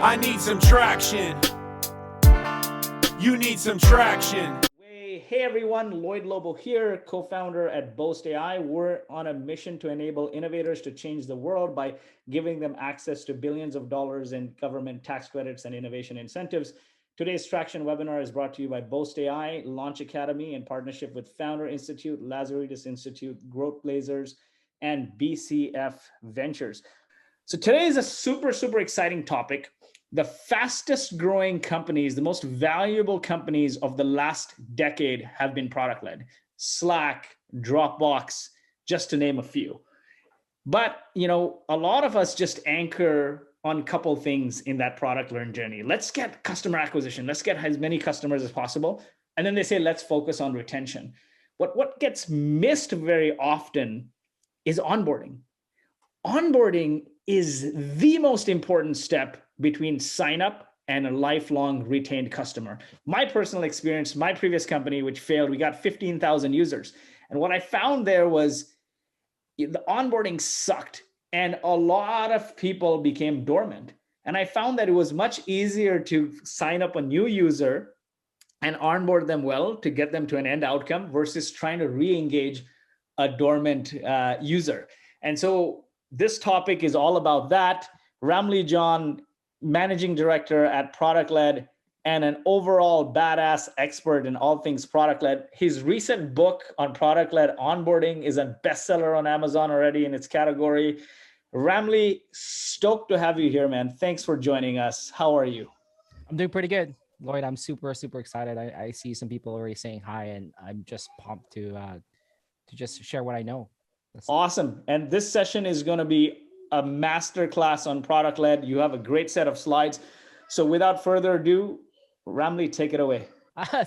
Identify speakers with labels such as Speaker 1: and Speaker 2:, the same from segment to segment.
Speaker 1: I need some traction. You need some traction.
Speaker 2: Hey everyone, Lloyd Lobo here, co-founder at Boast AI. We're on a mission to enable innovators to change the world by giving them access to billions of dollars in government tax credits and innovation incentives. Today's Traction webinar is brought to you by Boast AI, Launch Academy in partnership with Founder Institute, Lazarides Institute, Growth Blazers, and BCF Ventures. So today is a super exciting topic. The fastest growing companies, the most valuable companies of the last decade have been product-led. Slack, Dropbox, just to name a few. But, a lot of us just anchor on a couple things in that product-learned journey. Let's get customer acquisition. Let's get as many customers as possible. And then they say, let's focus on retention. What gets missed very often is onboarding. Onboarding is the most important step between sign up and a lifelong retained customer. My personal experience, my previous company, which failed, we got 15,000 users. And what I found there was the onboarding sucked and a lot of people became dormant. And I found that it was much easier to sign up a new user and onboard them well to get them to an end outcome versus trying to re-engage a dormant user. And so this topic is all about that. Ramli John, managing director at Product Led and an overall badass expert in all things product led. His recent book on product led onboarding is a bestseller on Amazon already in its category. Ramli, stoked to have you here, man. Thanks for joining us. How are you?
Speaker 3: I'm doing pretty good, Lloyd. I'm super excited. I see some people already saying hi, and I'm just pumped to just share what I know.
Speaker 2: Awesome. And this session is going to be a masterclass on product led. You have a great set of slides. So without further ado, Ramli, take it away.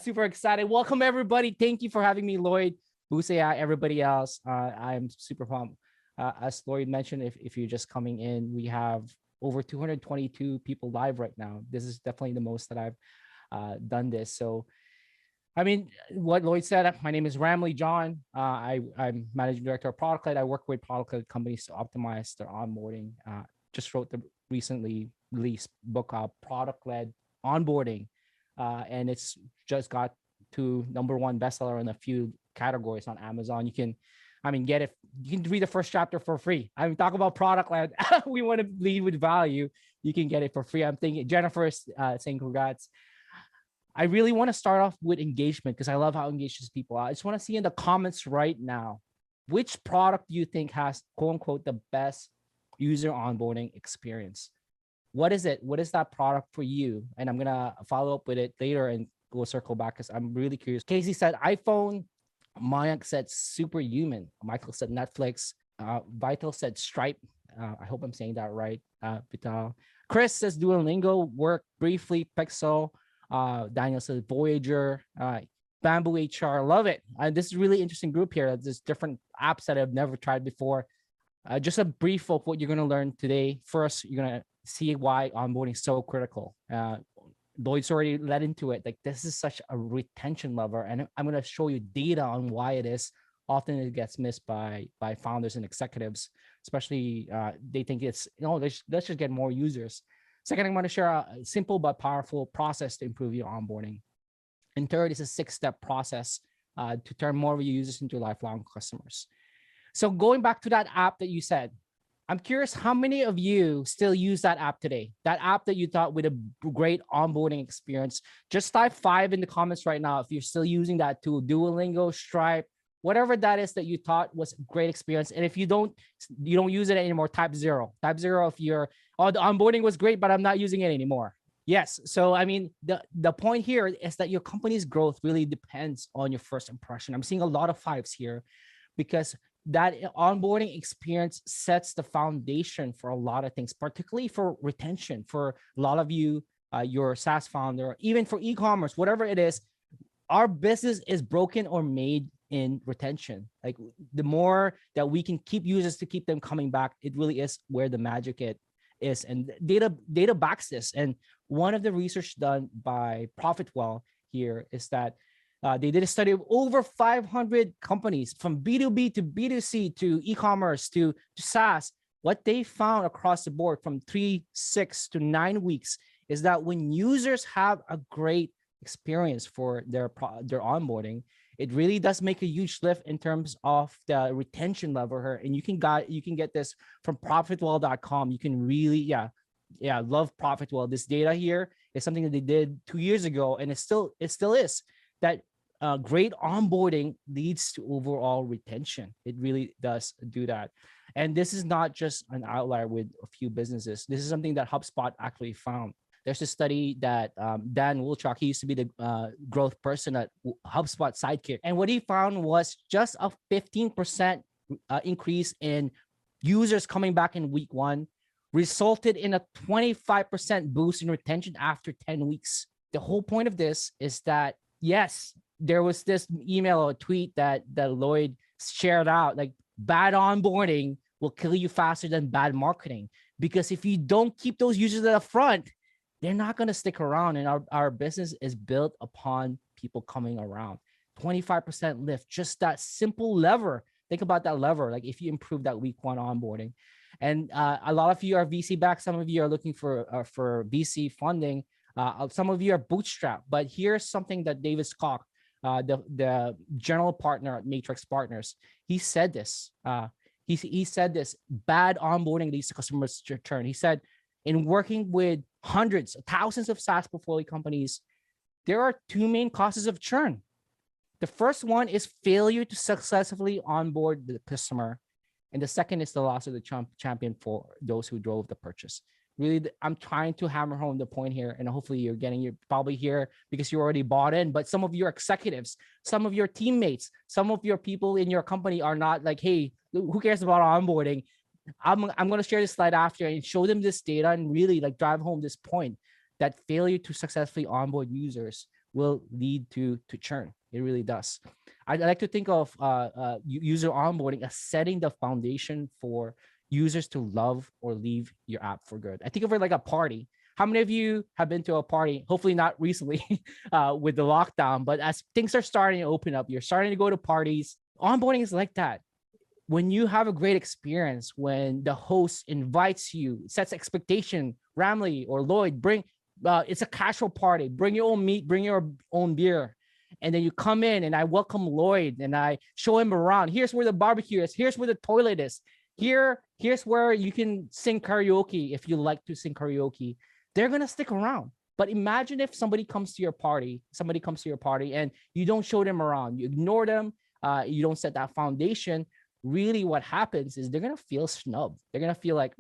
Speaker 3: Super excited. Welcome everybody. Thank you for having me, Lloyd, Boast AI, everybody else. I'm super pumped. As Lloyd mentioned, if you're just coming in, we have over 222 people live right now. This is definitely the most that I've done this. So, I mean, what Lloyd said, my name is Ramli John. I'm managing director of Product Led. I work with product led companies to optimize their onboarding. Just wrote the recently released book, Product Led Onboarding. And it's just got to #1 bestseller in a few categories on Amazon. You can, get it. You can read the first chapter for free. Talk about product led. We want to lead with value. You can get it for free. I'm thinking Jennifer is saying congrats. I really want to start off with engagement because I love how engaged people are. I just want to see in the comments right now, which product do you think has quote unquote the best user onboarding experience? What is it? What is that product for you? And I'm going to follow up with it later and we'll circle back because I'm really curious. Casey said iPhone. Mayank said Superhuman. Michael said Netflix. Vital said Stripe. I hope I'm saying that right. Vital. Chris says Duolingo. Work briefly. Pixel. Daniel says Voyager. Bamboo HR. Love it. This is a really interesting group here. There's different apps that I've never tried before. Just a brief of what you're going to learn today. First, you're going to see why onboarding is so critical. Lloyd's already led into it. Like this is such a retention lever, and I'm going to show you data on why it is. Often it gets missed by founders and executives, especially they think it's let's just get more users. Second, I'm going to share a simple but powerful process to improve your onboarding. And third is a 6-step process to turn more of your users into lifelong customers. So going back to that app that you said, I'm curious how many of you still use that app today? That app that you thought with a great onboarding experience. Just type 5 in the comments right now if you're still using that tool, Duolingo, Stripe, whatever that is that you thought was a great experience. And if you don't use it anymore, type 0. Type 0 if you're, the onboarding was great, but I'm not using it anymore. Yes. So, the point here is that your company's growth really depends on your first impression. I'm seeing a lot of 5s here because that onboarding experience sets the foundation for a lot of things, particularly for retention. For a lot of you, you're a SaaS founder, even for e-commerce, whatever it is, our business is broken or made in retention. Like the more that we can keep users to keep them coming back, it really is where the magic is. And data backs this. And one of the research done by Profitwell here is that they did a study of over 500 companies from B2B to B2C to e-commerce to SaaS. what they found across the board from 3, 6 to 9 weeks is that when users have a great experience for their onboarding, it really does make a huge lift in terms of the retention level here. And you can get this from profitwell.com. You can really, love Profitwell. This data here is something that they did 2 years ago, and it still is that great onboarding leads to overall retention. It really does do that. And this is not just an outlier with a few businesses. This is something that HubSpot actually found. There's a study that Dan Wilczak, he used to be the growth person at HubSpot Sidekick. And what he found was just a 15% increase in users coming back in week 1 resulted in a 25% boost in retention after 10 weeks. The whole point of this is that, yes, there was this email or tweet that Lloyd shared out, like bad onboarding will kill you faster than bad marketing. Because if you don't keep those users at the front, they're not going to stick around. And our business is built upon people coming around. 25% lift, just that simple lever. Think about that lever. Like if you improve that week 1 onboarding, and a lot of you are VC backed. Some of you are looking for VC funding. Some of you are bootstrapped. But here's something that David Scott, the general partner at Matrix Partners, he said this. He said this: bad onboarding leads to customers return. He said, in working with hundreds, thousands of SaaS portfolio companies, there are 2 main causes of churn. The first one is failure to successfully onboard the customer. And the second is the loss of the champion for those who drove the purchase. Really, I'm trying to hammer home the point here, and hopefully you're probably here because you already bought in, but some of your executives, some of your teammates, some of your people in your company are not like, hey, who cares about onboarding? I'm going to share this slide after and show them this data and really like drive home this point that failure to successfully onboard users will lead to churn. It really does. I like to think of user onboarding as setting the foundation for users to love or leave your app for good. I think of it like a party. How many of you have been to a party? Hopefully not recently with the lockdown, but as things are starting to open up, you're starting to go to parties. Onboarding is like that. When you have a great experience, when the host invites you, sets expectation, Ramli or Lloyd, it's a casual party. Bring your own meat, bring your own beer. And then you come in and I welcome Lloyd and I show him around. Here's where the barbecue is. Here's where the toilet is. Here's where you can sing karaoke if you like to sing karaoke. They're going to stick around. But imagine if somebody comes to your party and you don't show them around. You ignore them. You don't set that foundation. Really what happens is they're going to feel snubbed. They're going to feel like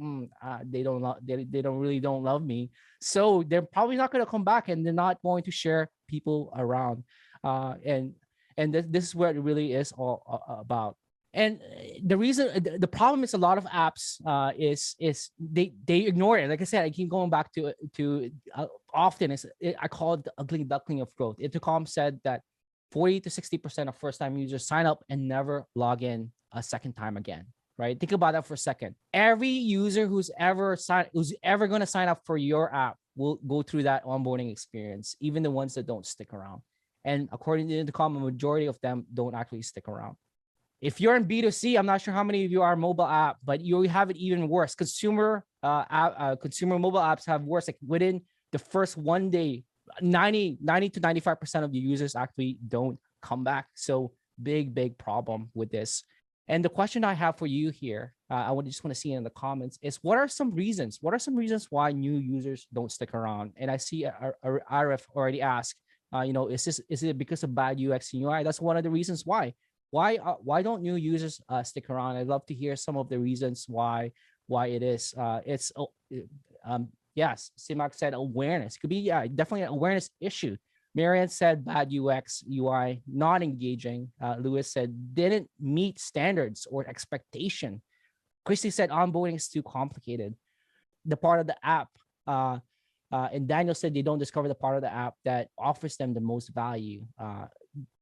Speaker 3: they don't love me. So they're probably not going to come back, and they're not going to share people around. And this is what it really is all about. And the problem is a lot of apps is they ignore it. Like I said, I keep going back to often. I call it the ugly duckling of growth. Intercom said that 40 to 60% of first-time users sign up and never log in a second time again. Right? Think about that for a second. Every user who's ever going to sign up for your app will go through that onboarding experience, even the ones that don't stick around. And according to Intercom, a majority of them don't actually stick around. If you're in B2C, I'm not sure how many of you are mobile app, but you have it even worse. Consumer mobile apps have worse. Like within the first 1 day, 90 to 95% of the users actually don't come back. So big problem with this. And the question I have for you here, I just want to see in the comments, is what are some reasons? What are some reasons why new users don't stick around? And I see RF already asked, is it because of bad UX and UI? That's one of the reasons why. Why don't new users stick around? I'd love to hear some of the reasons why it is. Yes, Simak said awareness. It could be definitely an awareness issue. Marianne said bad UX, UI, not engaging. Lewis said didn't meet standards or expectation. Christy said onboarding is too complicated. The part of the app, and Daniel said they don't discover the part of the app that offers them the most value.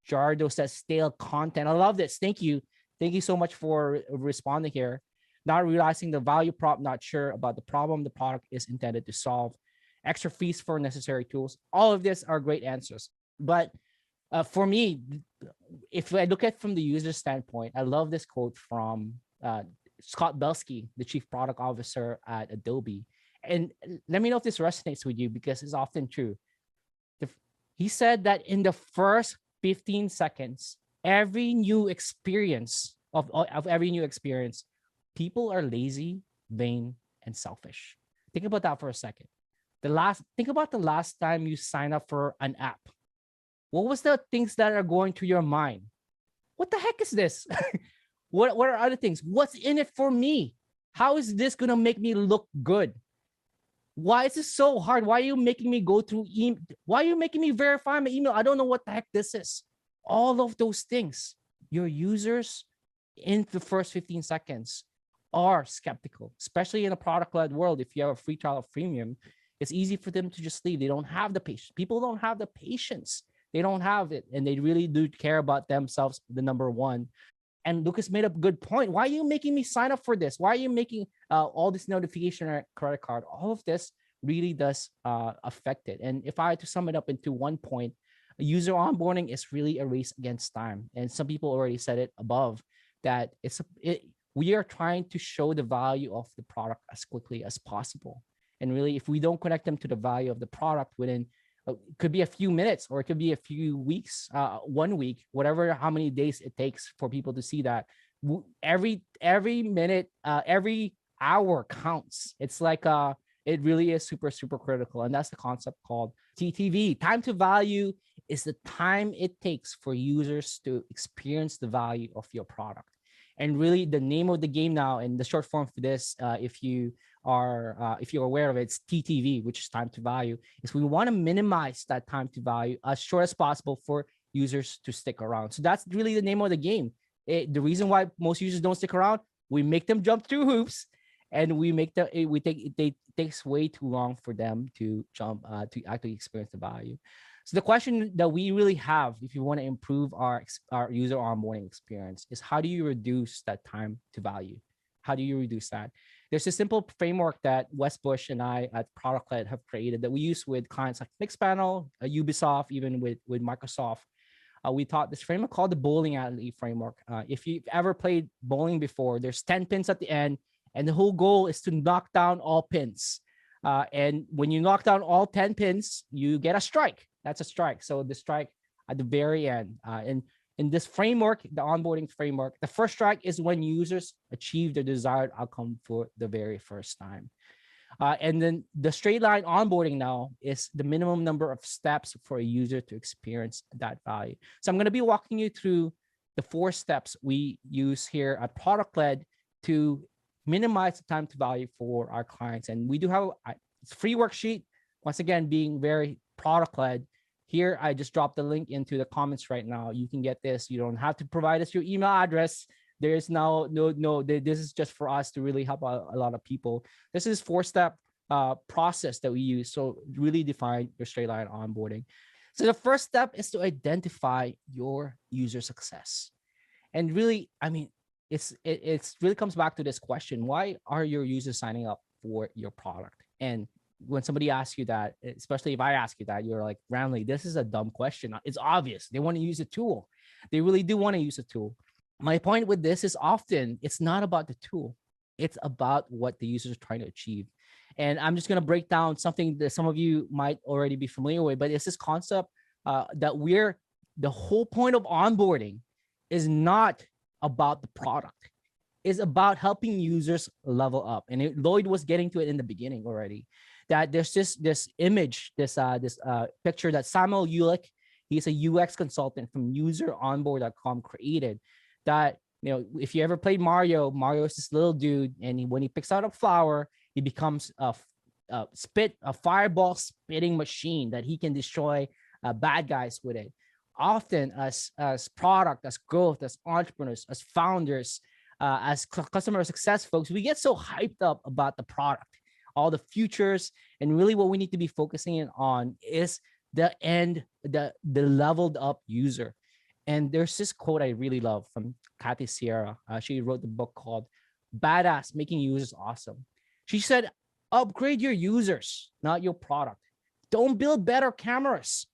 Speaker 3: Jardo says stale content. I love this. Thank you. Thank you so much for responding here. Not realizing the value prop, not sure about the problem the product is intended to solve. Extra fees for necessary tools. All of this are great answers. But for me, if I look at from the user standpoint, I love this quote from Scott Belsky, the chief product officer at Adobe. And let me know if this resonates with you because it's often true. He said that in the first 15 seconds, every new experience of every new experience, people are lazy, vain, and selfish. Think about that for a second. Think about the last time you signed up for an app. What was the things that are going through your mind? What the heck is this? What are other things? What's in it for me? How is this gonna make me look good? Why is this so hard? Why are you making me go through why are you making me verify my email? I don't know what the heck this is. All of those things, your users in the first 15 seconds are skeptical, especially in a product-led world. If you have a free trial of freemium, it's easy for them to just leave. They don't have the patience. People don't have the patience. They don't have it. And they really do care about themselves, the number one. And Lucas made up a good point. Why are you making me sign up for this? Why are you making all this notification or credit card? All of this really does affect it. And if I had to sum it up into one point, user onboarding is really a race against time. And some people already said it above that we are trying to show the value of the product as quickly as possible. And really, if we don't connect them to the value of the product within, it could be a few minutes or it could be a few weeks, 1 week, whatever, how many days it takes for people to see that. Every minute, every hour counts. It's like it really is super, super critical. And that's the concept called TTV. Time to value is the time it takes for users to experience the value of your product. And really the name of the game now, and the short form for this, if you're aware of it, it's TTV, which is time to value, is we want to minimize that time to value as short as possible for users to stick around. So that's really the name of the game. The reason why most users don't stick around, we make them jump through hoops, and it takes way too long for them to jump to actually experience the value. So the question that we really have, if you want to improve our user onboarding experience, is how do you reduce that time to value? How do you reduce that? There's a simple framework that Wes Bush and I at ProductLed have created that we use with clients like Mixpanel, Ubisoft, even with Microsoft. We taught this framework called the bowling alley framework. If you've ever played bowling before, there's 10 pins at the end, and the whole goal is to knock down all pins. And when you knock down all 10 pins, you get a strike. That's a strike. So the strike at the very end. And in this framework, the onboarding framework, the first strike is when users achieve their desired outcome for the very first time. And then the straight line onboarding now is the minimum number of steps for a user to experience that value. So I'm going to be walking you through the 4 steps we use here at ProductLed to minimize the time to value for our clients. And we do have a free worksheet, once again, being very product-led. Here, I just dropped the link into the comments right now. You can get this. You don't have to provide us your email address. There is no, this is just for us to really help a lot of people. This is 4-step process that we use. So really define your straight line onboarding. So the first step is to identify your user success. And really, I mean, it's really comes back to this question: why are your users signing up for your product? And when somebody asks you that, especially if I ask you that, you're like, Ramli, this is a dumb question. It's obvious. They want to use a tool. They really do want to use a tool. My point with this is often it's not about the tool. It's about what the user is trying to achieve. And I'm just going to break down something that some of you might already be familiar with, but it's this concept that the whole point of onboarding is not about the product. It's about helping users level up. And Lloyd was getting to it in the beginning already, that there's this image, this picture that Samuel Ulick, he's a UX consultant from useronboard.com, created, that, you know, if you ever played Mario is this little dude, and when he picks out a flower, he becomes a fireball spitting machine that he can destroy bad guys with it. Often as product, as growth, as entrepreneurs, as founders, as customer success folks, we get so hyped up about the product, all the futures, and really what we need to be focusing on is the leveled up user. And there's this quote I really love from Kathy Sierra. She wrote the book called Badass, Making Users Awesome. She said, upgrade your users, not your product. Don't build better cameras,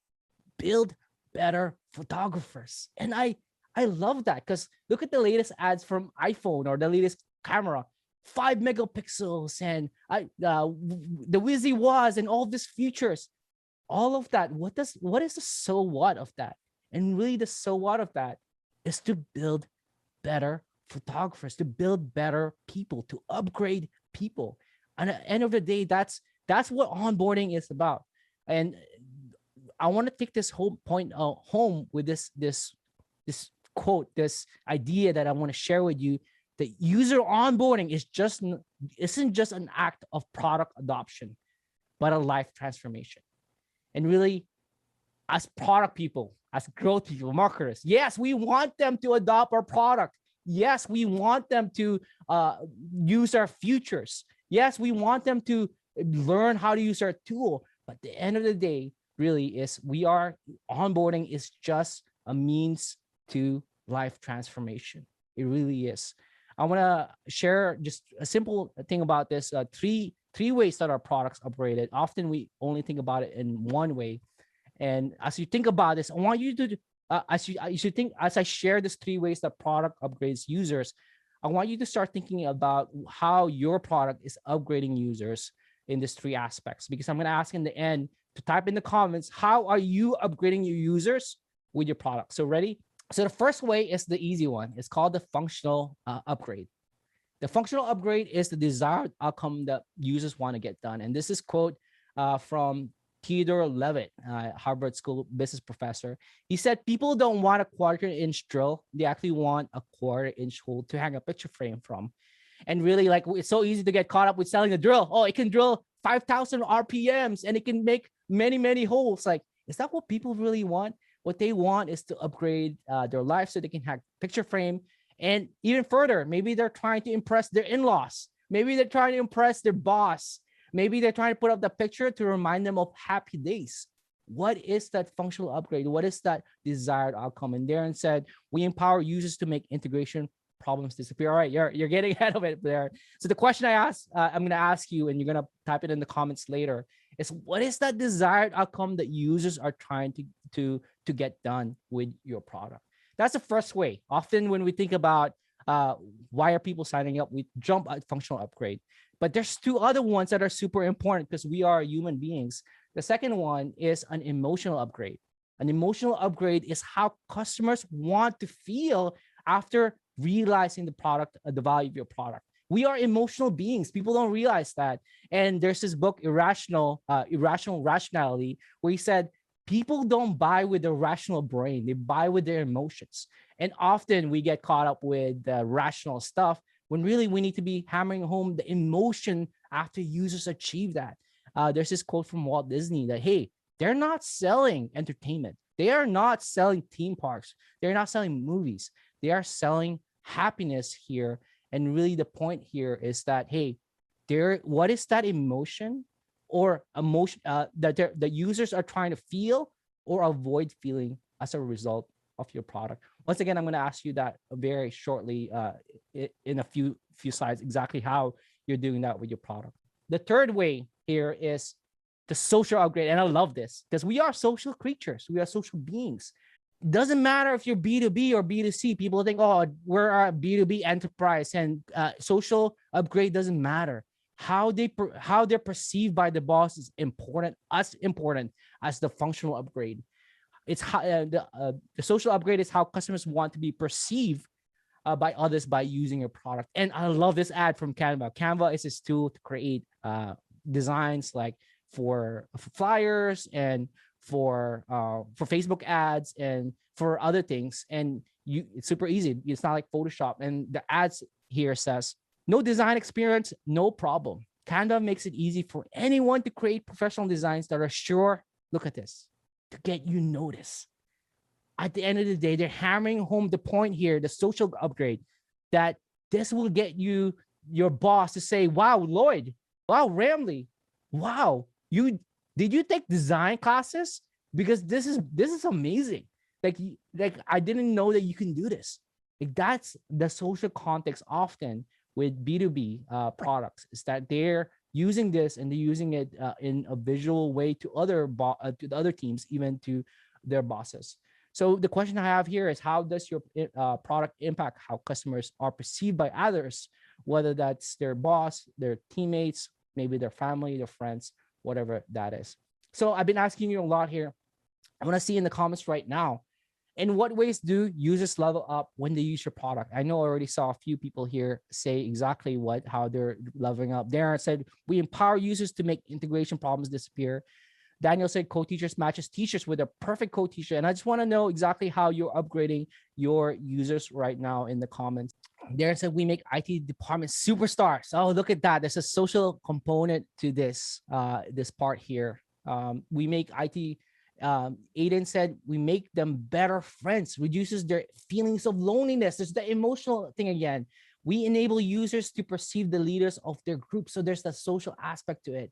Speaker 3: build better photographers. And I love that, because look at the latest ads from iPhone or the latest camera, 5 megapixels, and the Wizzy was, and all these features, all of that. What is the so what of that? And really, the so what of that is to build better photographers, to build better people, to upgrade people. And at the end of the day, that's what onboarding is about. And I want to take this whole point home with this quote, this idea that I want to share with you. That user onboarding isn't just an act of product adoption, but a life transformation. And really, as product people, as growth people, marketers, yes, we want them to adopt our product. Yes, we want them to use our features. Yes, we want them to learn how to use our tool. But at the end of the day, really is onboarding is just a means to life transformation. It really is. I want to share just a simple thing about this. Three ways that our products upgraded. Often we only think about it in one way. And as you think about this, I want you to, as I share this 3 ways that product upgrades users, I want you to start thinking about how your product is upgrading users in these 3 aspects. Because I'm going to ask in the end to type in the comments, how are you upgrading your users with your product? So ready? So the first way is the easy one. It's called the functional upgrade. The functional upgrade is the desired outcome that users want to get done. And this is quote from Theodore Levitt, Harvard School business professor. He said, people don't want a 1/4 inch drill. They actually want a 1/4 inch hole to hang a picture frame from. And really, like, it's so easy to get caught up with selling a drill. Oh, it can drill 5,000 RPMs and it can make many, many holes. Like, is that what people really want? What they want is to upgrade their life so they can have picture frame. And even further, maybe they're trying to impress their in-laws. Maybe they're trying to impress their boss. Maybe they're trying to put up the picture to remind them of happy days. What is that functional upgrade? What is that desired outcome? And Darren said, we empower users to make integration problems disappear. All right, you're getting ahead of it there. So the question I'm going to ask you, and you're going to type it in the comments later, is what is that desired outcome that users are trying to get done with your product? That's the first way. Often when we think about why are people signing up, we jump at functional upgrade. But there's 2 other ones that are super important because we are human beings. The second one is an emotional upgrade. An emotional upgrade is how customers want to feel after realizing the product, the value of your product. We are emotional beings. People don't realize that. And there's this book, Irrational Rationality, where he said, people don't buy with their rational brain. They buy with their emotions. And often we get caught up with the rational stuff when really we need to be hammering home the emotion after users achieve that. There's this quote from Walt Disney that, hey, they're not selling entertainment. They are not selling theme parks. They're not selling movies. They are selling happiness here. And really the point here is that, hey, what is that emotion or emotion that the users are trying to feel or avoid feeling as a result of your product? Once again, I'm going to ask you that very shortly in a few slides, exactly how you're doing that with your product. The third way here is the social upgrade. And I love this because we are social creatures. We are social beings. It doesn't matter if you're B2B or B2C. People think, oh, we're a B2B enterprise and social upgrade doesn't matter. How they're perceived by the boss is important as the functional upgrade. It's how the social upgrade is how customers want to be perceived by others by using your product. And I love this ad from Canva. Canva is this tool to create designs like for flyers and for Facebook ads and for other things. And it's super easy. It's not like Photoshop. And the ads here says, no design experience, no problem. Canva makes it easy for anyone to create professional designs that are sure, look at this, to get you noticed. At the end of the day, they're hammering home the point here, the social upgrade, that this will get you, your boss, to say, wow, Lloyd, wow, Ramli, wow, did you take design classes? Because this is amazing. Like I didn't know that you can do this. Like that's the social context often with B2B products, is that they're using this and they're using it in a visual way to the other teams, even to their bosses. So the question I have here is, how does your product impact how customers are perceived by others whether that's their boss, their teammates, maybe their family, their friends, whatever that is. So I've been asking you a lot here. I want to see in the comments right now, in what ways do users level up when they use your product? I know I already saw a few people here say exactly how they're leveling up. Darren said, we empower users to make integration problems disappear. Daniel said, co-teachers matches teachers with a perfect co-teacher. And I just want to know exactly how you're upgrading your users right now in the comments. Darren said, we make IT department superstars. Oh, look at that. There's a social component to this part here. We make IT, Aiden said, we make them better friends, reduces their feelings of loneliness. There's the emotional thing again. We enable users to perceive the leaders of their group. So there's the social aspect to it.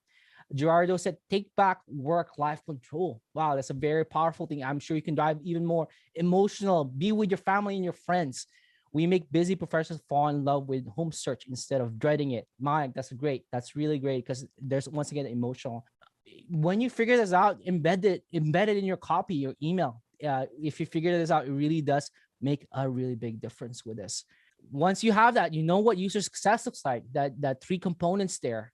Speaker 3: Gerardo said, take back work-life control. Wow, that's a very powerful thing. I'm sure you can drive even more emotional, be with your family and your friends. We make busy professionals fall in love with home search instead of dreading it. Mike, that's really great, because there's, once again, emotional. When you figure this out, embed it in your copy, your email. If you figure this out, it really does make a really big difference with this. Once you have that, you know what user success looks like, that three components there.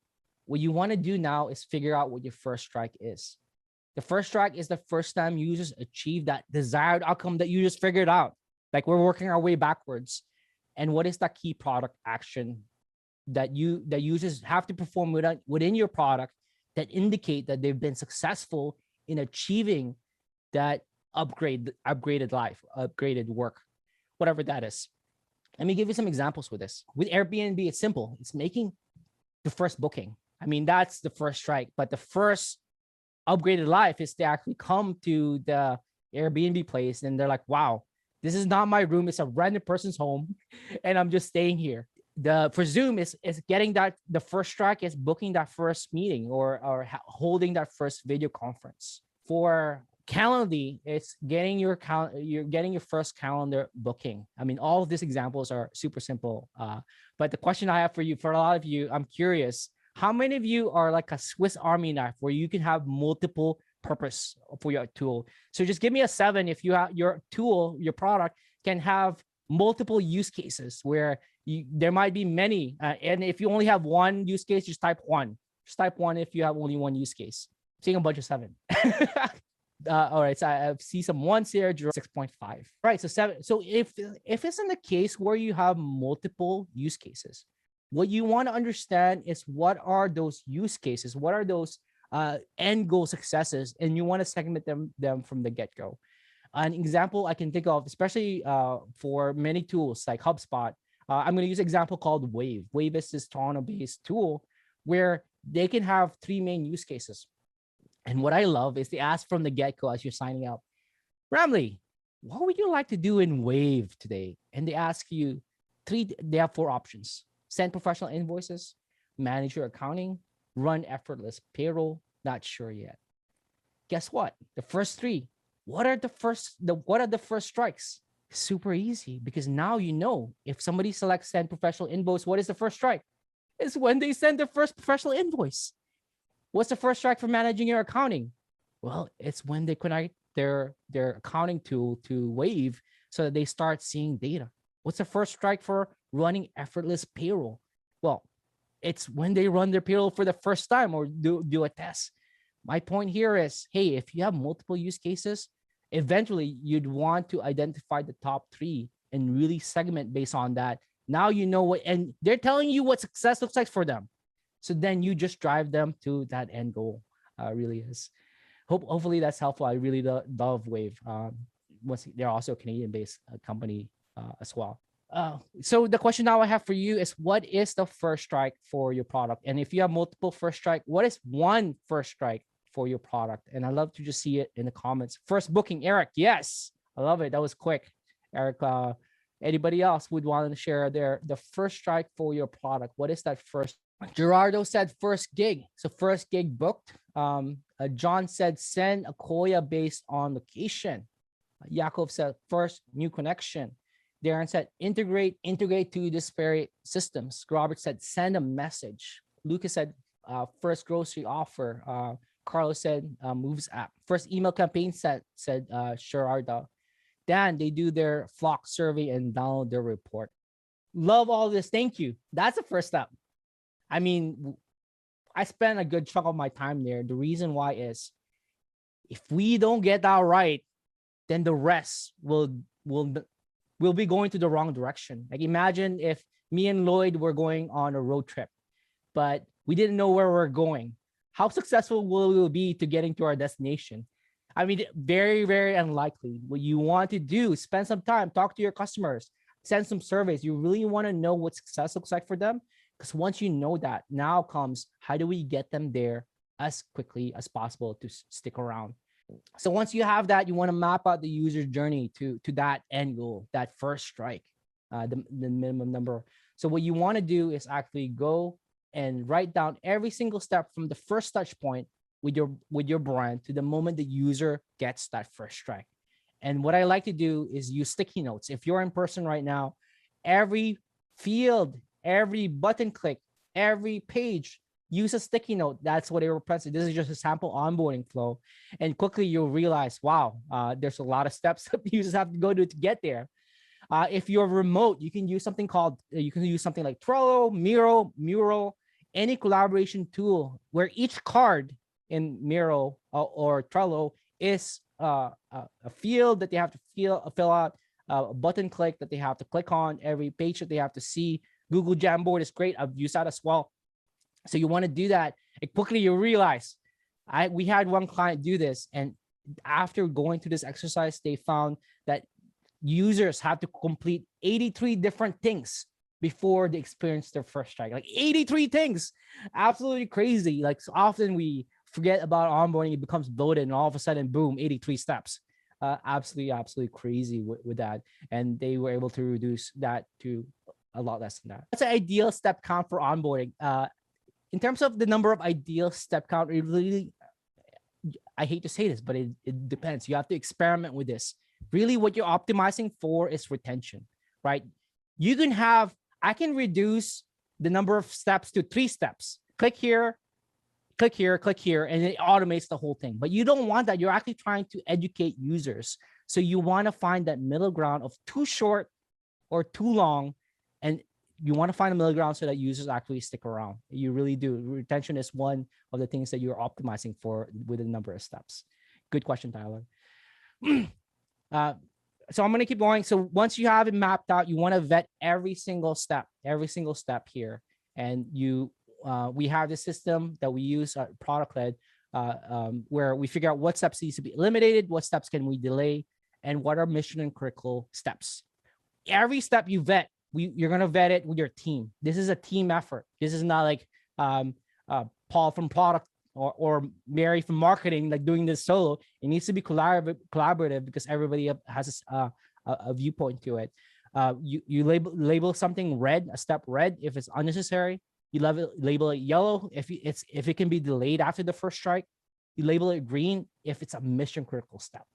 Speaker 3: What you want to do now is figure out what your first strike is. The first strike is the first time users achieve that desired outcome that you just figured out. Like, we're working our way backwards. And what is that key product action that users have to perform within your product that indicate that they've been successful in achieving that upgraded life, upgraded work, whatever that is. Let me give you some examples with this. With Airbnb, it's simple. It's making the first booking. I mean, that's the first strike, but the first upgraded life is to actually come to the Airbnb place and they're like, wow, this is not my room. It's a random person's home and I'm just staying here. For Zoom is getting that, the first strike is booking that first meeting or holding that first video conference. For Calendly, it's getting you're getting your first calendar booking. I mean, all of these examples are super simple. But the question I have for you, for a lot of you, I'm curious, how many of you are like a Swiss Army knife where you can have multiple purpose for your tool? So just give me a 7 if you have your tool, your product can have multiple use cases where there might be many. And if you only have one use case, just type 1. Just type 1 if you have only one use case. I'm seeing a bunch of 7. All right, so I see some ones here, 6.5. Right, so 7. So if it's in the case where you have multiple use cases, what you want to understand is what are those use cases, what are those end goal successes, and you want to segment them from the get-go. An example I can think of, especially for many tools like HubSpot, I'm going to use an example called Wave. Wave is this Toronto-based tool where they can have 3 main use cases. And what I love is they ask from the get-go as you're signing up, Ramli, what would you like to do in Wave today? And they ask you they have 4 options: send professional invoices, manage your accounting, run effortless payroll, not sure yet. Guess what? The first 3, what are the first strikes? Super easy, because now you know if somebody selects send professional invoice, what is the first strike? It's when they send their first professional invoice. What's the first strike for managing your accounting? Well, it's when they connect their accounting tool to Wave so that they start seeing data. What's the first strike for running effortless payroll? Well, it's when they run their payroll for the first time or do a test. My point here is, hey, if you have multiple use cases, eventually you'd want to identify the top 3 and really segment based on that. Now you know what, and they're telling you what success looks like for them. So then you just drive them to that end goal. Really is. Hopefully that's helpful. I really love Wave. They're also a Canadian-based company as well. So the question now I have for you is, what is the first strike for your product? And if you have multiple first strike, what is one first strike for your product? And I love to just see it in the comments. First booking, Eric. Yes, I love it. That was quick, Eric. Anybody else would want to share the first strike for your product? What is that first? Gerardo said first gig. So first gig booked. John said send a Koya based on location. Yakov said first new connection. Darren said integrate to disparate systems. Robert said send a message. Lucas said first grocery offer. Carlos said moves app. First email campaign said Gerardo. Dan, they do their flock survey and download their report. Love all this. Thank you. That's the first step. I mean, I spent a good chunk of my time there. The reason why is if we don't get that right, then the rest will be going to the wrong direction. Like imagine if me and Lloyd were going on a road trip, but we didn't know where we're going. How successful will we be to getting to our destination? I mean, very, very unlikely. What you want to do, spend some time, talk to your customers, send some surveys. You really want to know what success looks like for them. Because once you know that, now comes how do we get them there as quickly as possible to stick around. So once you have that, you want to map out the user journey to that end goal, that first strike, the minimum number. So what you want to do is actually go and write down every single step from the first touch point with your brand to the moment the user gets that first strike. And what I like to do is use sticky notes. If you're in person right now, every field, every button click, every page, use a sticky note. That's what it represents. This is just a sample onboarding flow. And quickly you'll realize, wow, there's a lot of steps that users have to go to get there. If you're remote, you can use something like Trello, Mural, any collaboration tool where each card in Miro or Trello is a field that they have to fill out, a button click that they have to click on, every page that they have to see. Google Jamboard is great. I've used that as well. So you want to do that. And quickly you realize, we had one client do this, and after going through this exercise, they found that users have to complete 83 different things before they experience their first strike. Like 83 things, absolutely crazy. Like so often we forget about onboarding, it becomes bloated, and all of a sudden, boom, 83 steps. Absolutely crazy with that. And they were able to reduce that to a lot less than that. That's an ideal step count for onboarding. In terms of the number of ideal step count, it really, I hate to say this, but it depends. You have to experiment with this. Really what you're optimizing for is retention, right? I can reduce the number of steps to 3 steps. Click here, click here, click here, and it automates the whole thing. But you don't want that. You're actually trying to educate users. So you want to find that middle ground of too short or too long. And you want to find a middle ground so that users actually stick around. You really do. Retention is one of the things that you're optimizing for with a number of steps. Good question, Tyler. So I'm going to keep going. So once you have it mapped out, you want to vet every single step here. And we have this system that we use, product-led, where we figure out what steps needs to be eliminated, what steps can we delay, and what are mission and critical steps. Every step you vet, you're going to vet it with your team. This is a team effort. This is not like Paul from product or Mary from marketing, like doing this solo. It needs to be collaborative because everybody has a viewpoint to it. You label something red, a step red, if it's unnecessary. You label it yellow if it can be delayed after the first strike. You label it green if it's a mission critical step.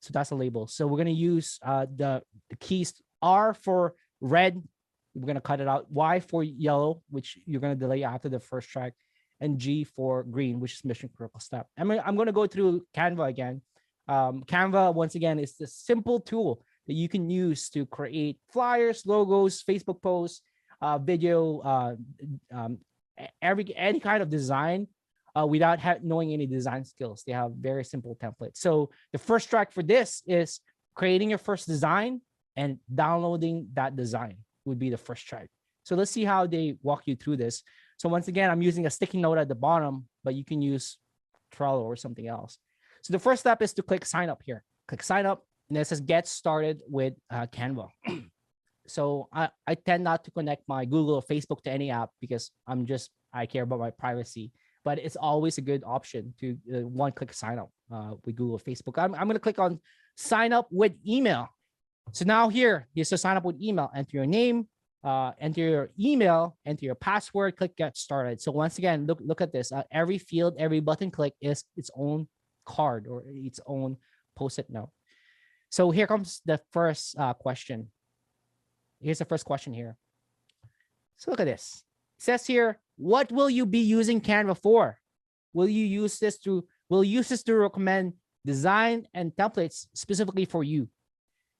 Speaker 3: So that's a label. So we're going to use the keys R for red. We're going to cut it out. Y for yellow, which you're going to delay after the first strike, and G for green, which is mission critical step. I'm going to go through Canva again. Canva, once again, is the simple tool that you can use to create flyers, logos, Facebook posts, video, any kind of design without knowing any design skills. They have very simple templates. So the first track for this is creating your first design and downloading that design would be the first track. So let's see how they walk you through this. So once again, I'm using a sticky note at the bottom, but you can use Trello or something else. So the first step is to click sign up here. Click sign up, and it says get started with Canva. So I tend not to connect my Google or Facebook to any app because I care about my privacy. But it's always a good option to one-click sign up with Google or Facebook. I'm going to click on sign up with email. So now here, you to sign up with email. Enter your name, enter your email, enter your password, click get started. So once again, look at this. Every field, every button click is its own card or its own post-it note. So here comes the first question. Here's the first question here. So look at this. It says here, what will you be using Canva for? Will you use this to recommend design and templates specifically for you?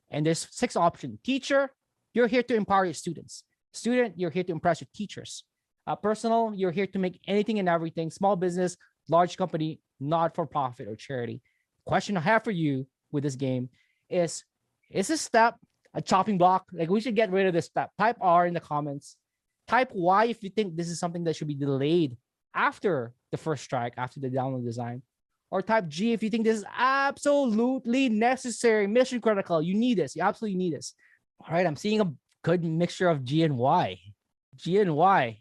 Speaker 3: And there's 6 options: teacher, you're here to empower your students. Student, you're here to impress your teachers. Personal, you're here to make anything and everything. Small business, large company, not for profit or charity. Question I have for you with this game is this step a chopping block? Like, we should get rid of this step. Type R in the comments. Type Y if you think this is something that should be delayed after the first strike, after the download design. Or type G if you think this is absolutely necessary, mission critical. You need this. You absolutely need this. All right, I'm seeing a good mixture of G and Y. G and Y.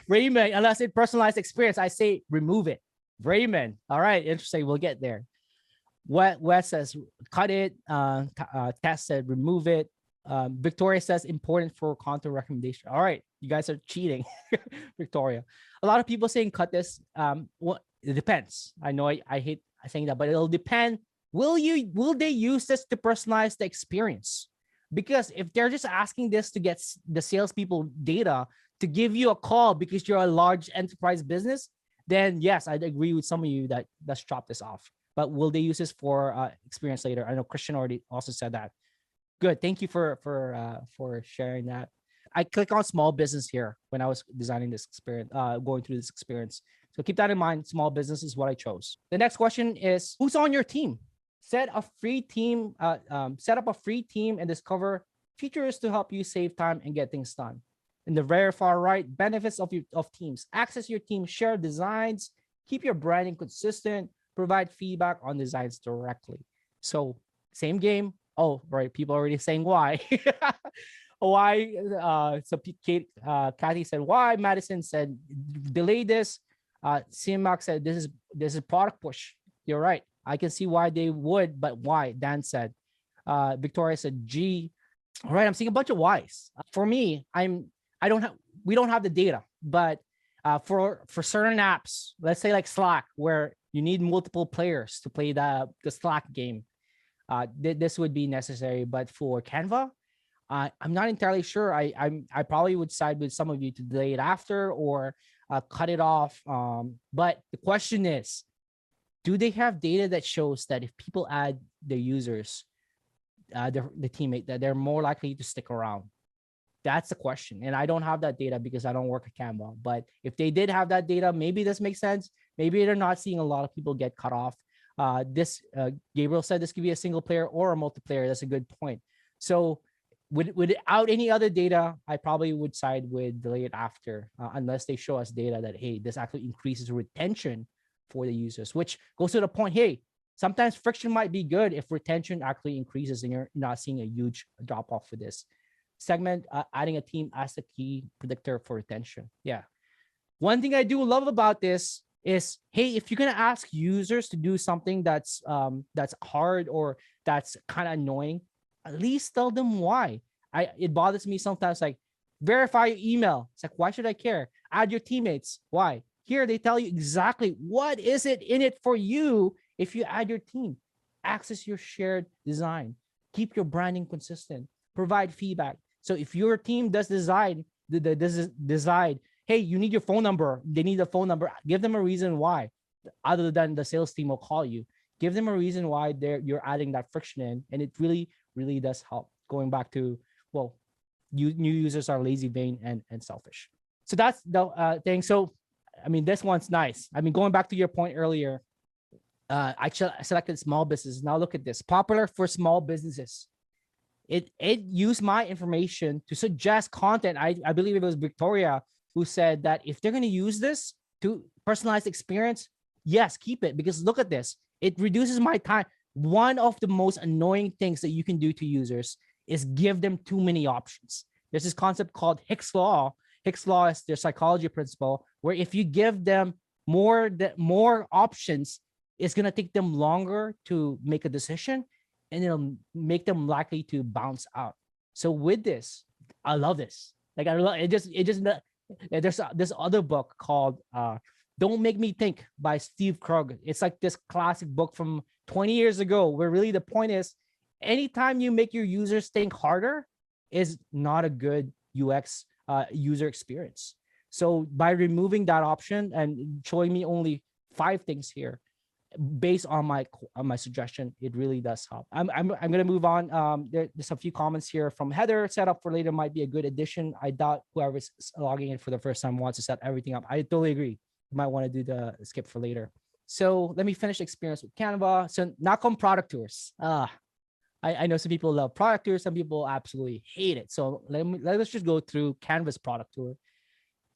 Speaker 3: Raymond, unless it personalized experience, I say remove it. Raymond. All right, interesting. We'll get there. Wes says cut it. Tess said remove it. Victoria says important for content recommendation. All right, you guys are cheating. Victoria. A lot of people saying cut this. It depends. I know I hate saying that, but it'll depend. Will they use this to personalize the experience? Because if they're just asking this to get the salespeople data to give you a call because you're a large enterprise business, then yes, I'd agree with some of you that let's chop this off. But will they use this for experience later? I know Christian already also said that. Good. Thank you for sharing that. I click on small business here when I was designing this experience, going through this experience. So keep that in mind. Small business is what I chose. The next question is, who's on your team? Set up a free team and discover features to help you save time and get things done. In the very far right, benefits of teams. Access your team, share designs, keep your branding consistent, provide feedback on designs directly. So same game. Oh, right. People are already saying why. Why? So Kathy said why. Madison said delay this. CMAC said this is product push. You're right. I can see why they would, but why? Dan said. Victoria said G. All right, I'm seeing a bunch of whys. For me, we don't have the data, but for certain apps, let's say like Slack, where you need multiple players to play the Slack game, this would be necessary. But for Canva, I'm not entirely sure. I probably would side with some of you to delay it after or cut it off. But the question is, do they have data that shows that if people add their users, the teammate, that they're more likely to stick around? That's the question. And I don't have that data because I don't work at Canva. But if they did have that data, maybe this makes sense. Maybe they're not seeing a lot of people get cut off. Gabriel said this could be a single player or a multiplayer. That's a good point. So without any other data, I probably would side with delay it after, unless they show us data that, hey, this actually increases retention for the users, which goes to the point, hey, sometimes friction might be good if retention actually increases and you're not seeing a huge drop off for this segment. Adding a team as the key predictor for retention. Yeah. One thing I do love about this is, hey, if you're going to ask users to do something that's hard or that's kind of annoying, at least tell them why. It bothers me sometimes, like verify your email. It's like, why should I care? Add your teammates. Why? Here they tell you exactly what is it in it for you if you add your team. Access your shared design. Keep your branding consistent. Provide feedback. So if your team does decide, hey, you need your phone number. They need a phone number. Give them a reason why, other than the sales team will call you. Give them a reason why you're adding that friction in, and it really, really does help. Going back to, well, new users are lazy, vain, and selfish. So that's the thing. So, I mean, this one's nice. I mean, going back to your point earlier, I selected small businesses. Now look at this. Popular for small businesses. It used my information to suggest content. I believe it was Victoria who said that if they're going to use this to personalize experience, yes, keep it, because look at this. It reduces my time. One of the most annoying things that you can do to users is give them too many options. There's this concept called Hick's Law. Hick's Law is their psychology principle, where if you give them more options, it's going to take them longer to make a decision, and it'll make them likely to bounce out. So with this, I love this. Like, I love it. There's this other book called Don't Make Me Think by Steve Krug. It's like this classic book from 20 years ago, where really the point is, anytime you make your users think harder is not a good UX user experience. So by removing that option and showing me only 5 things here, based on my suggestion, it really does help. I'm gonna move on. There's a few comments here from Heather. Setup for later might be a good addition. I doubt whoever's logging in for the first time wants to set everything up. I totally agree. You might want to do the skip for later. So let me finish experience with Canva. So now come product tours. I know some people love product tours, some people absolutely hate it. So let's just go through Canva's product tour.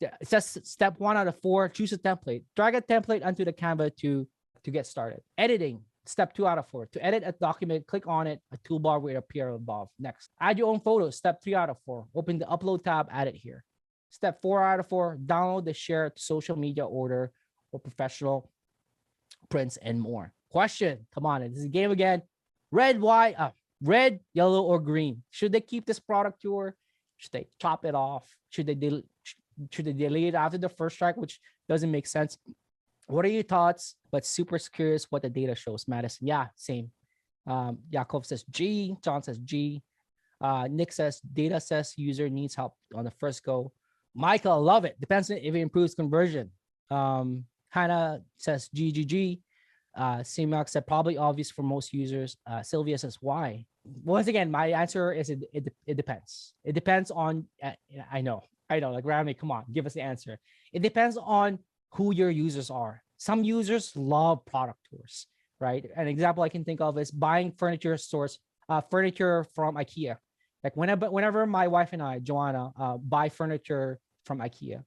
Speaker 3: It says step 1 out of 4, choose a template. Drag a template onto the Canva to get started. Editing, step 2 out of 4. To edit a document, click on it. A toolbar will appear above. Next, add your own photos. Step 3 out of 4. Open the upload tab, add it here. Step 4 out of 4, download the share to social media order or professional prints and more. Question, come on, this is a game again. Red, yellow, or green? Should they keep this product tour? Should they chop it off? Should they delete it after the first strike, which doesn't make sense? What are your thoughts? But super curious what the data shows. Madison, yeah, same. Yakov says G. John says G. Nick says data says user needs help on the first go. Michael, love it. Depends on if it improves conversion. Hannah says GGG. CMAX said probably obvious for most users. Sylvia says why? Once again, my answer is it depends. It depends on, I know, like Ramli, come on, give us the answer. It depends on who your users are. Some users love product tours, right? An example I can think of is buying furniture from IKEA. Like whenever my wife and I, Joanna, buy furniture from IKEA,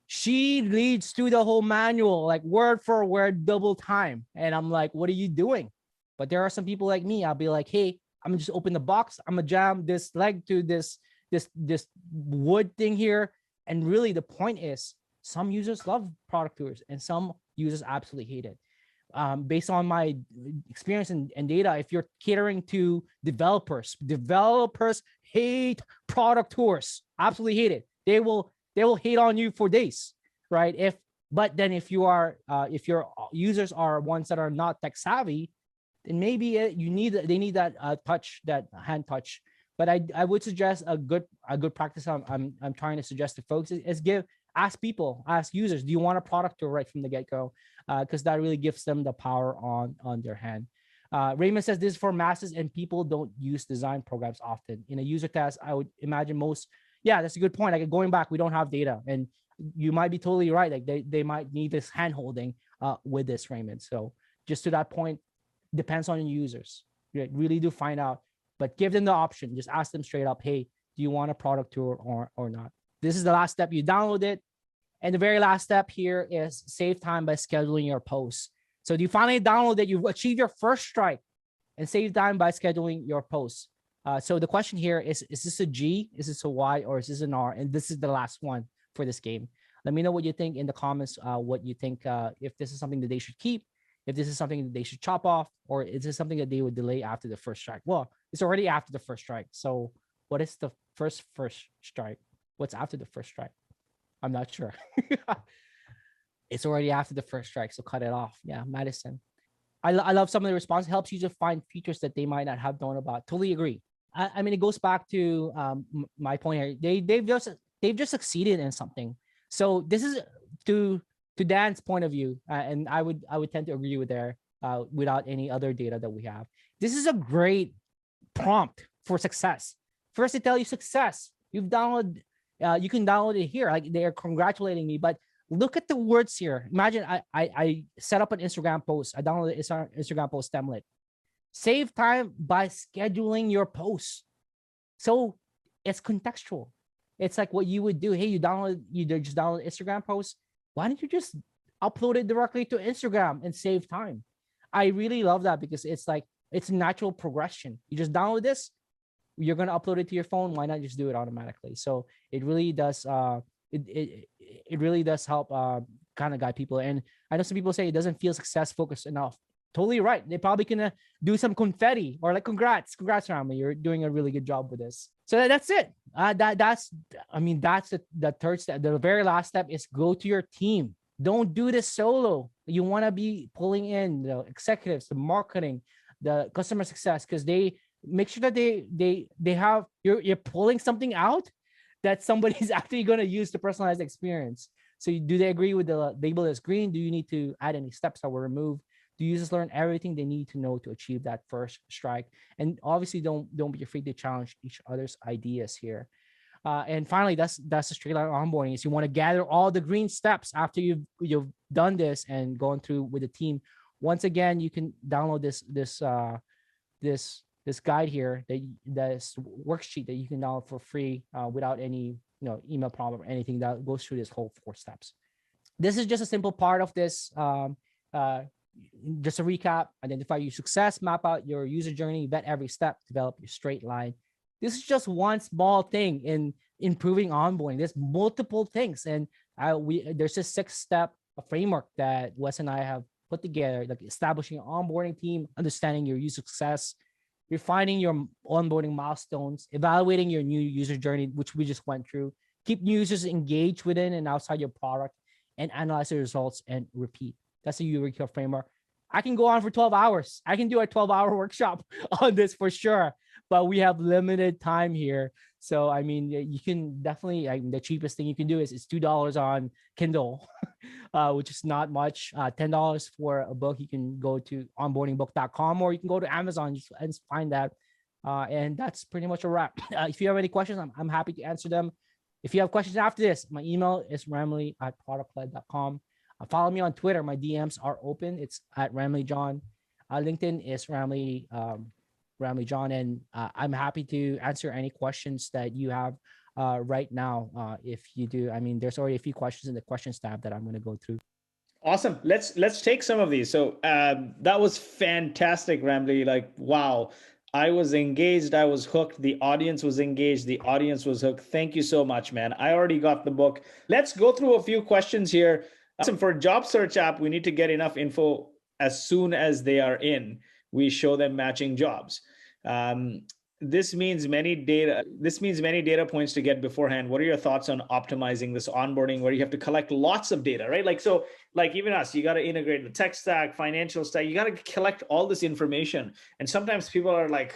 Speaker 3: she reads through the whole manual, like word for word, double time. And I'm like, what are you doing? But there are some people like me. I'll be like, hey, I'm gonna just open the box. I'm gonna jam this leg to this wood thing here. And really the point is some users love product tours and some users absolutely hate it. Based on my experience and data, if you're catering to developers hate product tours, absolutely hate it. They will hate on you for days, right? But then if your users are ones that are not tech savvy, then maybe they need that touch, that hand touch. But I would suggest a good practice I'm trying to suggest to folks is ask users, do you want a product tour right from the get-go? Because that really gives them the power on their hand. Raymond says this is for masses and people don't use design programs often. In a user test, I would imagine most. Yeah, that's a good point. Like going back, we don't have data, and you might be totally right. Like they might need this hand holding with this, Raymond. So just to that point, depends on your users. You really do find out, but give them the option. Just ask them straight up, hey, do you want a product tour or not? This is the last step. You download it. And the very last step here is save time by scheduling your posts. So you finally download it, you've achieved your first strike, and save time by scheduling your posts. So the question here is this a G, is this a Y, or is this an R? And this is the last one for this game. Let me know what you think in the comments, what you think, if this is something that they should keep, if this is something that they should chop off, or is this something that they would delay after the first strike? Well, it's already after the first strike. So what is the first strike? What's after the first strike? I'm not sure. It's already after the first strike, so cut it off. Yeah, Madison. I love some of the response. It helps you to find features that they might not have known about. Totally agree. I mean, it goes back to my point here. They've just succeeded in something. So this is to Dan's point of view, and I would tend to agree with there without any other data that we have. This is a great prompt for success. First, they tell you success. You've downloaded. You can download it here. Like they are congratulating me, but look at the words here. Imagine I set up an Instagram post. I downloaded an Instagram post template. Save time by scheduling your posts. So it's contextual. It's like what you would do. Hey, you just download Instagram post. Why don't you just upload it directly to Instagram and save time? I really love that because it's like it's natural progression. You just download this, you're gonna upload it to your phone. Why not just do it automatically? So it really does. It really does help kind of guide people. And I know some people say it doesn't feel success focused enough. Totally right. They probably gonna do some confetti or like congrats, Ramli. You're doing a really good job with this. So that's it. That's the third step. The very last step is go to your team. Don't do this solo. You want to be pulling in the executives, the marketing, the customer success, because they make sure that they have you're pulling something out that somebody's actually going to use to personalize the experience. So do they agree with the label as green? Do you need to add any steps that were removed? The users learn everything they need to know to achieve that first strike. And obviously, don't be afraid to challenge each other's ideas here. And finally, that's the straight line onboarding. Is you want to gather all the green steps after you've done this and gone through with the team. Once again, you can download this guide here, this worksheet that you can download for free without any email problem or anything, that goes through this whole 4 steps. This is just a simple part of this. Just a recap: identify your success, map out your user journey, vet every step, develop your straight line. This is just one small thing in improving onboarding. There's multiple things, and there's a 6-step framework that Wes and I have put together, like establishing an onboarding team, understanding your user success, refining your onboarding milestones, evaluating your new user journey, which we just went through, keep new users engaged within and outside your product, and analyze the results and repeat. That's the Eureka framework. I can go on for 12 hours. I can do a 12-hour workshop on this for sure, but we have limited time here. So, I mean, you can definitely, the cheapest thing you can do is $2 on Kindle, which is not much. $10 for a book. You can go to onboardingbook.com, or you can go to Amazon and find that. And that's pretty much a wrap. If you have any questions, I'm happy to answer them. If you have questions after this, my email is ramli@productled.com. Follow me on Twitter. My DMs are open. It's at Ramli John. LinkedIn is Ramli John, and I'm happy to answer any questions that you have right now. If you do, I mean, there's already a few questions in the questions tab that I'm going to go through.
Speaker 2: Awesome. Let's take some of these. So that was fantastic, Ramli. Like, wow. I was engaged. I was hooked. The audience was engaged. The audience was hooked. Thank you so much, man. I already got the book. Let's go through a few questions here. For a job search app, we need to get enough info as soon as they are in. We show them matching jobs. This means many data points to get beforehand. What are your thoughts on optimizing this onboarding where you have to collect lots of data, right? Like even us, you got to integrate the tech stack, financial stack. You got to collect all this information. And sometimes people are like,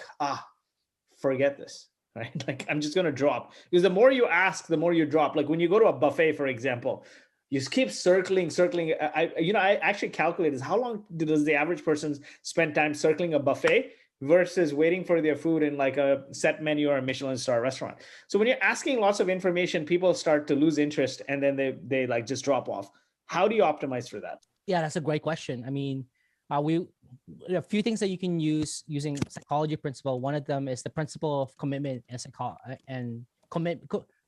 Speaker 2: forget this, right? Like, I'm just going to drop. Because the more you ask, the more you drop. Like when you go to a buffet, for example, you just keep circling. I actually calculated how long does the average person spend time circling a buffet versus waiting for their food in like a set menu or a Michelin star restaurant. So when you're asking lots of information, people start to lose interest and then they like just drop off. How do you optimize for that?
Speaker 3: Yeah, that's a great question. I mean, a few things that you can use using psychology principle. One of them is the principle of commitment and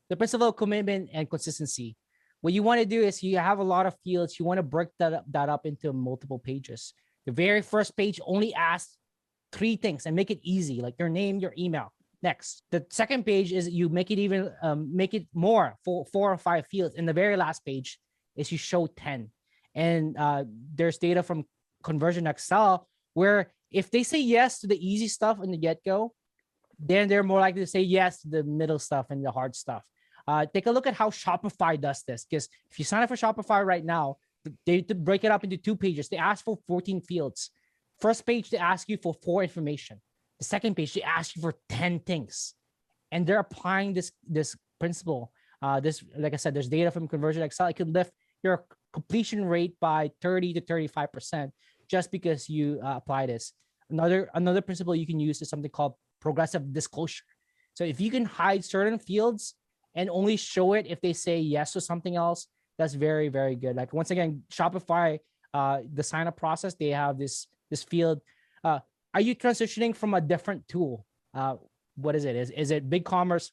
Speaker 3: the principle of commitment and consistency. What you want to do is you have a lot of fields. You want to break that up into multiple pages. The very first page only asks 3 things and make it easy, like your name, your email. Next, the second page is you make it even make it more, 4 or 5 fields. And the very last page is you show 10. And there's data from Conversion Excel where if they say yes to the easy stuff in the get-go, then they're more likely to say yes to the middle stuff and the hard stuff. Take a look at how Shopify does this, because if you sign up for Shopify right now, they break it up into 2 pages. They ask for 14 fields. First page, they ask you for 4 information. The second page, they ask you for 10 things. And they're applying this principle. Like I said, there's data from Conversion Excel. It could lift your completion rate by 30 to 35% just because you apply this. Another principle you can use is something called progressive disclosure. So if you can hide certain fields and only show it if they say yes to something else, that's very, very good. Like once again, Shopify, the sign-up process, they have this field. Are you transitioning from a different tool? What is it? Is it BigCommerce?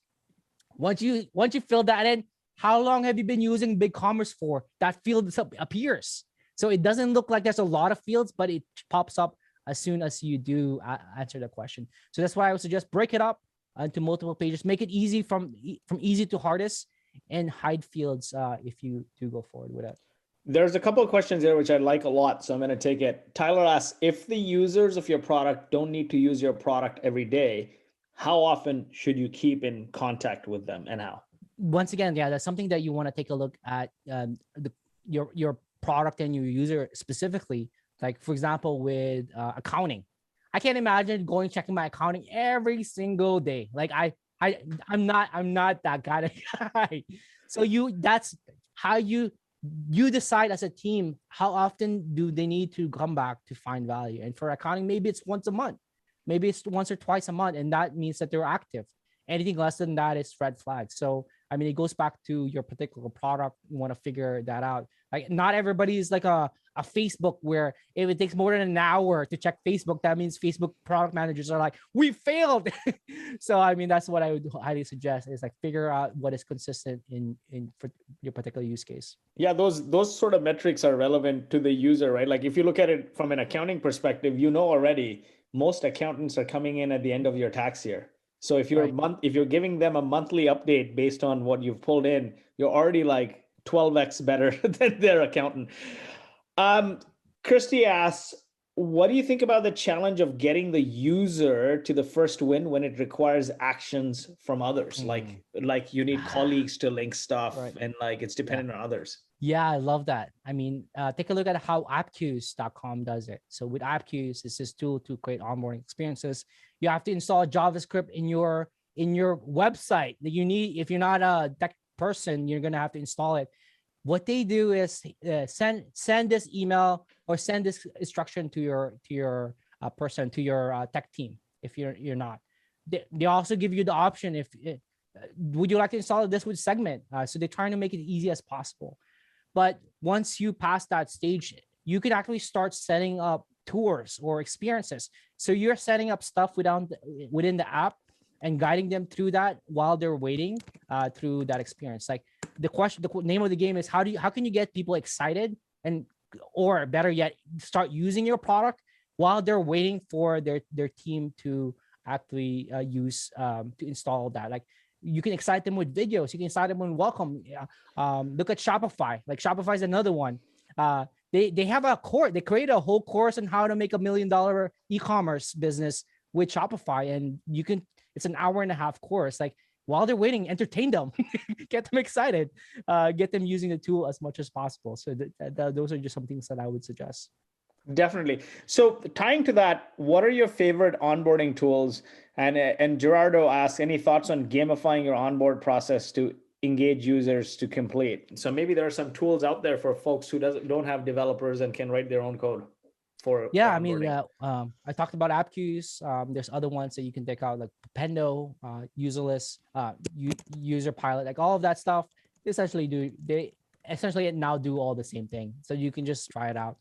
Speaker 3: Once you fill that in, how long have you been using BigCommerce for? That field appears. So it doesn't look like there's a lot of fields, but it pops up as soon as you do answer the question. So that's why I would suggest break it up into multiple pages. Make it easy from easy to hardest, and hide fields if you do go forward with it.
Speaker 2: There's a couple of questions here which I like a lot, so I'm going to take it. Tyler asks, if the users of your product don't need to use your product every day, how often should you keep in contact with them and how?
Speaker 3: Once again, yeah, that's something that you want to take a look at your product and your user specifically. Like for example, with accounting, I can't imagine checking my accounting every single day. Like I'm not that kind of guy. So that's how you you decide as a team how often do they need to come back to find value. And for accounting, maybe it's once a month, maybe it's once or twice a month, and that means that they're active. Anything less than that is red flag. So I mean, it goes back to your particular product. You want to figure that out. Like, not everybody is like a Facebook where if it takes more than an hour to check Facebook, that means Facebook product managers are like, we failed. So I mean, that's what I would highly suggest, is like figure out what is consistent in for your particular use case.
Speaker 2: Yeah, those sort of metrics are relevant to the user, right? Like if you look at it from an accounting perspective, you know already most accountants are coming in at the end of your tax year. So if you're if you're giving them a monthly update based on what you've pulled in, you're already like 12x better than their accountant. Christy asks, what do you think about the challenge of getting the user to the first win when it requires actions from others? Like you need colleagues to link stuff, and like it's dependent on others.
Speaker 3: Yeah, I love that. I mean, take a look at how appcues.com does it. So with appcues, it's this tool to create onboarding experiences. You have to install JavaScript in your website that you need. If you're not a tech person, you're gonna have to install it. What they do is send this email or send this instruction to your person, to your tech team. If you're not, they also give you the option if would you like to install this with Segment. So they're trying to make it easy as possible. But once you pass that stage, you can actually start setting up tours or experiences. So you're setting up stuff within the app and guiding them through that while they're waiting through that experience. Like the name of the game is how can you get people excited, and or better yet, start using your product while they're waiting for their team to actually use to install that. Like, you can excite them with videos. You can excite them with welcome. Look at Shopify. Like, Shopify is another one. They have a course. They create a whole course on how to make $1 million e-commerce business with Shopify, and it's an hour and a half course. Like, while they're waiting, entertain them, get them excited, get them using the tool as much as possible. So those are just some things that I would suggest.
Speaker 2: Definitely. So tying to that, what are your favorite onboarding tools? And Gerardo asks, any thoughts on gamifying your onboard process to engage users to complete? So maybe there are some tools out there for folks who don't have developers and can write their own code for
Speaker 3: I mean, I talked about appcues. There's other ones that you can take out, like Pendo, Userless, User Pilot, like all of that stuff. They essentially now do all the same thing. So you can just try it out.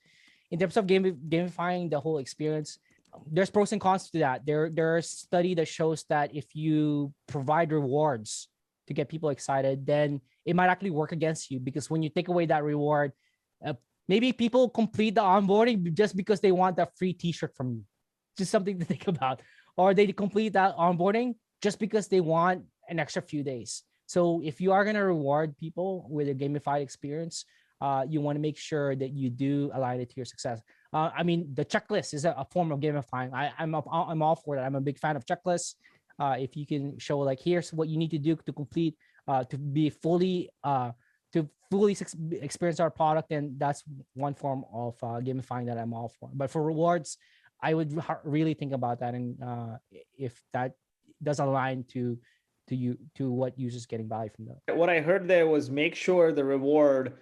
Speaker 3: In terms of gamifying the whole experience, there's pros and cons to that. There's a study that shows that if you provide rewards to get people excited, then it might actually work against you, because when you take away that reward, maybe people complete the onboarding just because they want that free t-shirt from you. Just something to think about. Or they complete that onboarding just because they want an extra few days. So if you are going to reward people with a gamified experience, you want to make sure that you do align it to your success. I mean, the checklist is a form of gamifying. I'm all for that. I'm a big fan of checklists. If you can show, like, here's what you need to do to complete, to be fully experience our product, and that's one form of gamifying that I'm all for. But for rewards, I would really think about that, and if that does align to what users getting value from that.
Speaker 2: What I heard there was make sure the reward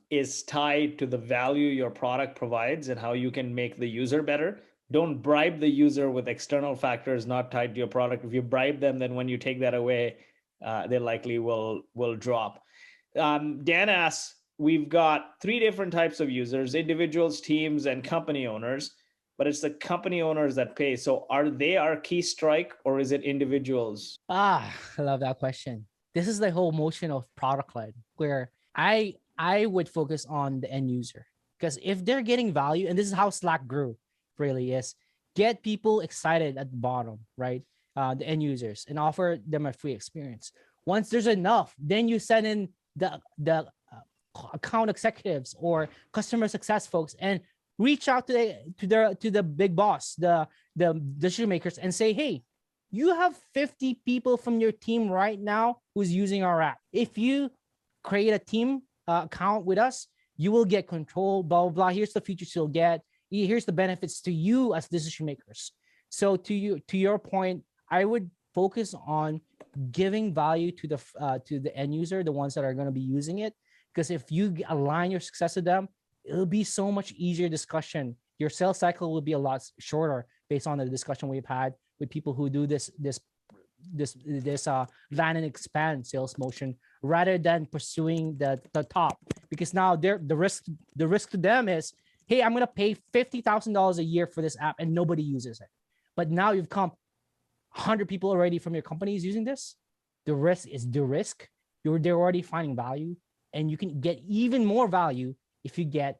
Speaker 2: is tied to the value your product provides and how you can make the user better. Don't bribe the user with external factors not tied to your product. If you bribe them, then when you take that away, they likely will drop. Dan asks, we've got 3 different types of users: individuals, teams, and company owners, but it's the company owners that pay. So are they our key strike, or is it individuals?
Speaker 3: I love that question. This is the whole motion of product led, where I would focus on the end user, because if they're getting value, and this is how Slack grew, really is get people excited at the bottom, right? The end users, and offer them a free experience. Once there's enough, then you send in the account executives or customer success folks and reach out to the big boss, the decision makers, and say, hey, you have 50 people from your team right now who's using our app. If you create a team account with us, you will get control, blah, blah, blah. Here's the features you'll get. Here's the benefits to you as decision makers. So to your point, I would focus on giving value to the end user, the ones that are going to be using it, because if you align your success to them, it'll be so much easier discussion. Your sales cycle will be a lot shorter based on the discussion we've had with people who do this land and expand sales motion rather than pursuing the top, because now the risk to them is, hey, I'm gonna pay $50,000 a year for this app and nobody uses it. But now you've come 100 people already from your company is using this. The risk is the risk. They're already finding value, and you can get even more value if you get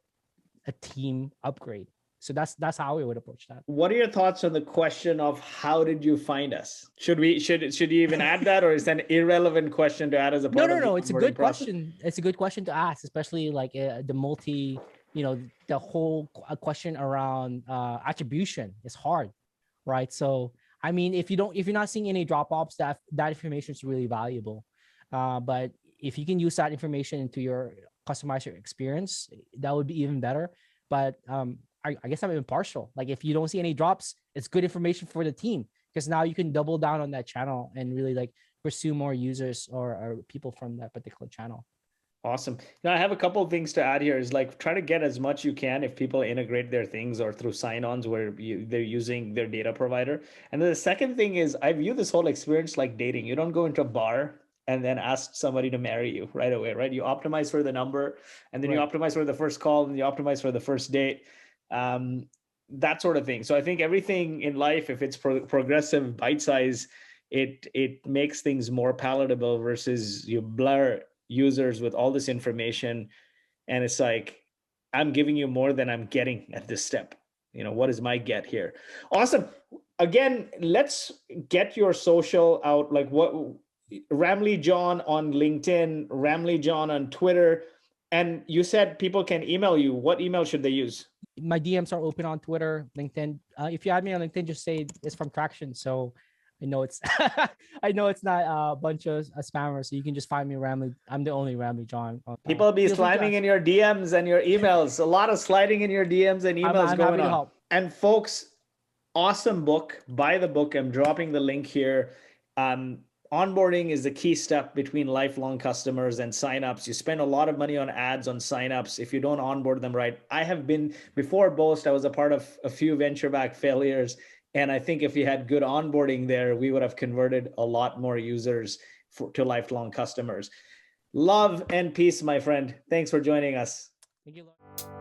Speaker 3: a team upgrade. So that's how we would approach that.
Speaker 2: What are your thoughts on the question of how did you find us? Should you even add that, or is that an irrelevant question to add as a part of the
Speaker 3: It's a good
Speaker 2: process?
Speaker 3: question. It's a good question to ask, especially like the whole question around attribution is hard, right? So I mean, if you're not seeing any drop-offs, that information is really valuable. But if you can use that information into your customizer experience, that would be even better. But I guess I'm impartial. Like if you don't see any drops, it's good information for the team, because now you can double down on that channel and really like pursue more users or people from that particular channel.
Speaker 2: Awesome. Now I have a couple of things to add here. Is like try to get as much you can if people integrate their things or through sign-ons where they're using their data provider. And then the second thing is I view this whole experience like dating. You don't go into a bar and then ask somebody to marry you right away, right? You optimize for the number, and then you optimize for the first call, and you optimize for the first date, that sort of thing. So I think everything in life, if it's progressive, bite-size, it makes things more palatable versus you blur users with all this information, and it's like, I'm giving you more than I'm getting at this step. What is my get here? Awesome. Again, let's get your social out. Like what Ramli John on LinkedIn, Ramli John on Twitter. And you said people can email you. What email should they use?
Speaker 3: My DMs are open on Twitter, LinkedIn. If you add me on LinkedIn, just say it's from Traction. So I know it's not a bunch of spammers. So you can just find me Ramli. I'm the only Ramli John.
Speaker 2: People be sliding in your DMs and your emails. A lot of sliding in your DMs and emails
Speaker 3: I'm
Speaker 2: going
Speaker 3: happy to
Speaker 2: on.
Speaker 3: help.
Speaker 2: And folks, awesome book. Buy the book. I'm dropping the link here. Onboarding is the key step between lifelong customers and signups. You spend a lot of money on ads on signups if you don't onboard them right. I have been, before Boast, I was a part of a few venture-backed failures. And I think if we had good onboarding there, we would have converted a lot more users to lifelong customers. Love and peace, my friend. Thanks for joining us.
Speaker 3: Thank you, Lord.